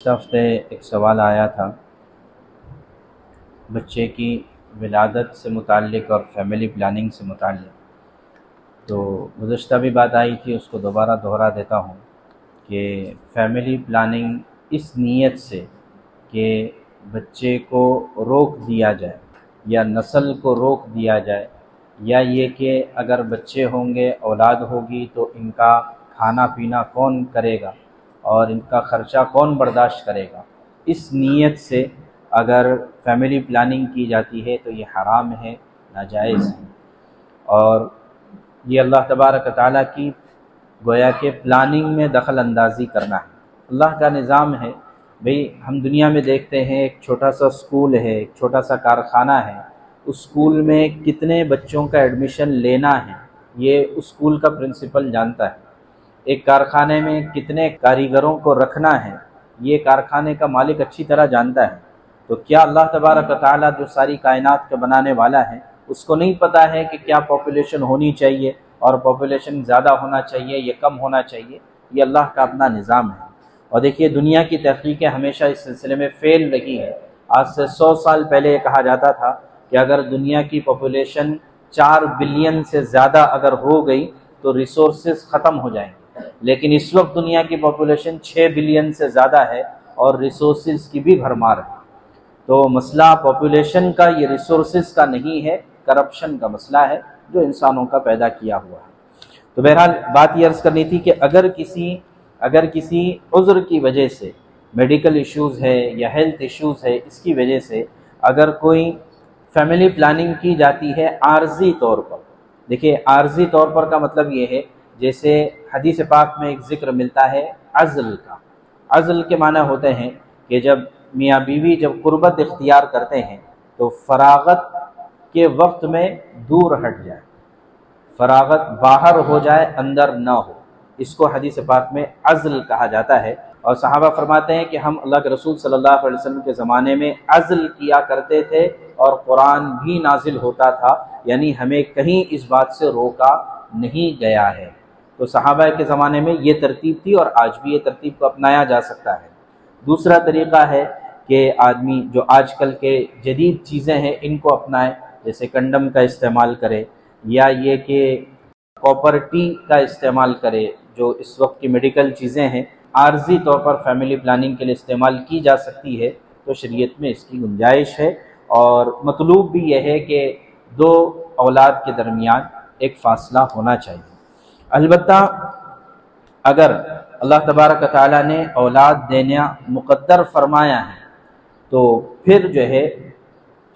ہفتے ایک سوال آیا تھا بچے کی ولادت سے متعلق اور فیملی پلاننگ سے متعلق، تو گزشتہ بھی بات آئی تھی، اس کو دوبارہ دہرا دیتا ہوں کہ فیملی پلاننگ اس نیت سے کہ بچے کو روک دیا جائے یا نسل کو روک دیا جائے، یا یہ کہ اگر بچے ہوں گے، اولاد ہوگی تو ان کا کھانا پینا کون کرے گا اور ان کا خرچہ کون برداشت کرے گا، اس نیت سے اگر فیملی پلاننگ کی جاتی ہے تو یہ حرام ہے، ناجائز ہے، اور یہ اللہ تبارک و تعالیٰ کی گویا کہ پلاننگ میں دخل اندازی کرنا ہے۔ اللہ کا نظام ہے، بھئی ہم دنیا میں دیکھتے ہیں ایک چھوٹا سا اسکول ہے، ایک چھوٹا سا کارخانہ ہے، اس اسکول میں کتنے بچوں کا ایڈمیشن لینا ہے یہ اس اسکول کا پرنسپل جانتا ہے، ایک کارخانے میں کتنے کاریگروں کو رکھنا ہے یہ کارخانے کا مالک اچھی طرح جانتا ہے۔ تو کیا اللہ تبارک و تعالیٰ جو ساری کائنات کا بنانے والا ہے اس کو نہیں پتہ ہے کہ کیا پاپولیشن ہونی چاہیے اور پاپولیشن زیادہ ہونا چاہیے یا کم ہونا چاہیے؟ یہ اللہ کا اپنا نظام ہے۔ اور دیکھیے دنیا کی تحقیقیں ہمیشہ اس سلسلے میں فیل رہی ہے۔ آج سے 100 سال پہلے یہ کہا جاتا تھا کہ اگر دنیا کی پاپولیشن 4 بلین سے زیادہ اگر ہو گئی تو ریسورسز ختم ہو جائیں گے، لیکن اس وقت دنیا کی پاپولیشن 6 بلین سے زیادہ ہے اور ریسورسز کی بھی بھرمار ہے۔ تو مسئلہ پاپولیشن کا، یہ ریسورسز کا نہیں ہے، کرپشن کا مسئلہ ہے جو انسانوں کا پیدا کیا ہوا ہے۔ تو بہرحال بات یہ عرض کرنی تھی کہ اگر کسی عذر کی وجہ سے، میڈیکل ایشوز ہے یا ہیلتھ ایشوز ہے، اس کی وجہ سے اگر کوئی فیملی پلاننگ کی جاتی ہے عارضی طور پر، دیکھیے عارضی طور پر کا مطلب یہ ہے جیسے حدیث پاک میں ایک ذکر ملتا ہے عزل کا۔ عزل کے معنی ہوتے ہیں کہ جب میاں بیوی جب قربت اختیار کرتے ہیں تو فراغت کے وقت میں دور ہٹ جائے، فراغت باہر ہو جائے، اندر نہ ہو، اس کو حدیث پاک میں عزل کہا جاتا ہے۔ اور صحابہ فرماتے ہیں کہ ہم اللہ کے رسول صلی اللہ علیہ وسلم کے زمانے میں عزل کیا کرتے تھے اور قرآن بھی نازل ہوتا تھا، یعنی ہمیں کہیں اس بات سے روکا نہیں گیا ہے۔ تو صحابہ کے زمانے میں یہ ترتیب تھی اور آج بھی یہ ترتیب کو اپنایا جا سکتا ہے۔ دوسرا طریقہ ہے کہ آدمی جو آج کل کے جدید چیزیں ہیں ان کو اپنائے، جیسے کنڈم کا استعمال کرے، یا یہ کہ کاپر ٹی کا استعمال کرے، جو اس وقت کی میڈیکل چیزیں ہیں، عارضی طور پر فیملی پلاننگ کے لیے استعمال کی جا سکتی ہے، تو شریعت میں اس کی گنجائش ہے۔ اور مطلوب بھی یہ ہے کہ 2 اولاد کے درمیان ایک فاصلہ ہونا چاہیے۔ البتہ اگر اللہ تبارک و تعالیٰ نے اولاد دینا مقدر فرمایا ہے تو پھر جو ہے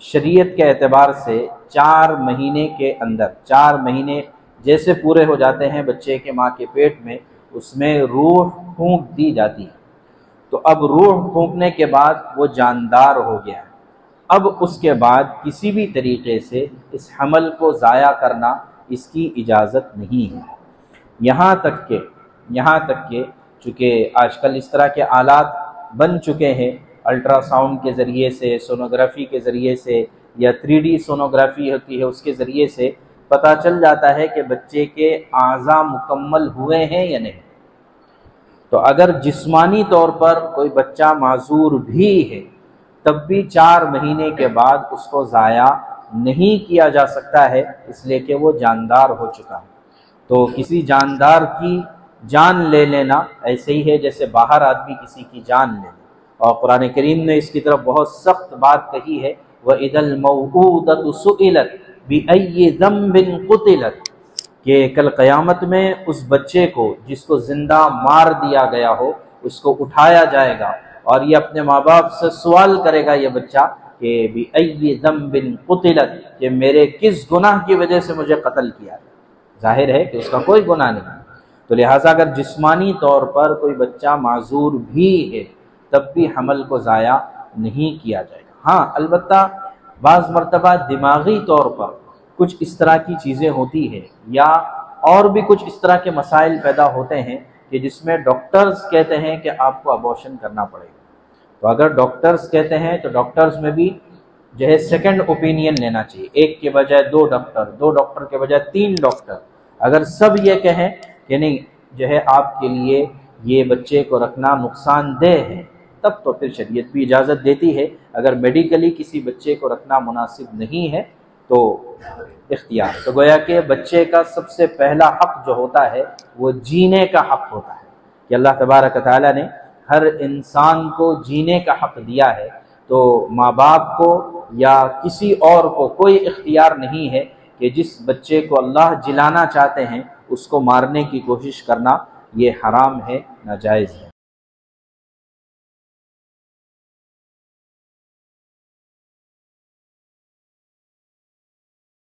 شریعت کے اعتبار سے 4 مہینے کے اندر، 4 مہینے جیسے پورے ہو جاتے ہیں بچے کے ماں کے پیٹ میں، اس میں روح پھونک دی جاتی ہے۔ تو اب روح پھونکنے کے بعد وہ جاندار ہو گیا ہے، اب اس کے بعد کسی بھی طریقے سے اس حمل کو ضائع کرنا اس کی اجازت نہیں ہے، یہاں تک کہ چونکہ آج کل اس طرح کے آلات بن چکے ہیں، الٹرا ساؤنڈ کے ذریعے سے، سونوگرافی کے ذریعے سے، یا 3D سونوگرافی ہوتی ہے، اس کے ذریعے سے پتہ چل جاتا ہے کہ بچے کے اعضاء مکمل ہوئے ہیں یا نہیں۔ تو اگر جسمانی طور پر کوئی بچہ معذور بھی ہے تب بھی 4 مہینے کے بعد اس کو ضائع نہیں کیا جا سکتا ہے، اس لیے کہ وہ جاندار ہو چکا ہے۔ تو کسی جاندار کی جان لے لینا ایسے ہی ہے جیسے باہر آدمی کسی کی جان لے لے، اور قرآن کریم نے اس کی طرف بہت سخت بات کہی ہے، وَإِذَا الْمَوْءُودَةُ سُئِلَتْ بِأَيِّ ذَنبٍ قُتِلَتْ، کہ کل قیامت میں اس بچے کو جس کو زندہ مار دیا گیا ہو اس کو اٹھایا جائے گا، اور یہ اپنے ماں باپ سے سوال کرے گا یہ بچہ کہ بِأَيِّ ذَنبٍ قُتِلَتْ، کہ میرے کس گناہ کی وجہ سے مجھے قتل کیا ہے۔ ظاہر ہے کہ اس کا کوئی گناہ نہیں، تو لہٰذا اگر جسمانی طور پر کوئی بچہ معذور بھی ہے تب بھی حمل کو ضائع نہیں کیا جائے گا۔ ہاں البتہ بعض مرتبہ دماغی طور پر کچھ اس طرح کی چیزیں ہوتی ہیں، یا اور بھی کچھ اس طرح کے مسائل پیدا ہوتے ہیں کہ جس میں ڈاکٹرز کہتے ہیں کہ آپ کو ابورشن کرنا پڑے گا۔ تو اگر ڈاکٹرز کہتے ہیں تو ڈاکٹرز میں بھی جو ہے سیکنڈ اوپینین لینا چاہیے، ایک کے بجائے 2 ڈاکٹر، 2 ڈاکٹر کے بجائے 3 ڈاکٹر، اگر سب یہ کہیں کہ نہیں جو ہے آپ کے لیے یہ بچے کو رکھنا نقصان دہ ہے تب تو پھر شریعت بھی اجازت دیتی ہے۔ اگر میڈیکلی کسی بچے کو رکھنا مناسب نہیں ہے تو اختیار، تو گویا کہ بچے کا سب سے پہلا حق جو ہوتا ہے وہ جینے کا حق ہوتا ہے، کہ اللہ تبارک و تعالیٰ نے ہر انسان کو جینے کا حق دیا ہے، تو ماں باپ کو یا کسی اور کو کوئی اختیار نہیں ہے کہ جس بچے کو اللہ جلانا چاہتے ہیں اس کو مارنے کی کوشش کرنا، یہ حرام ہے، ناجائز ہے۔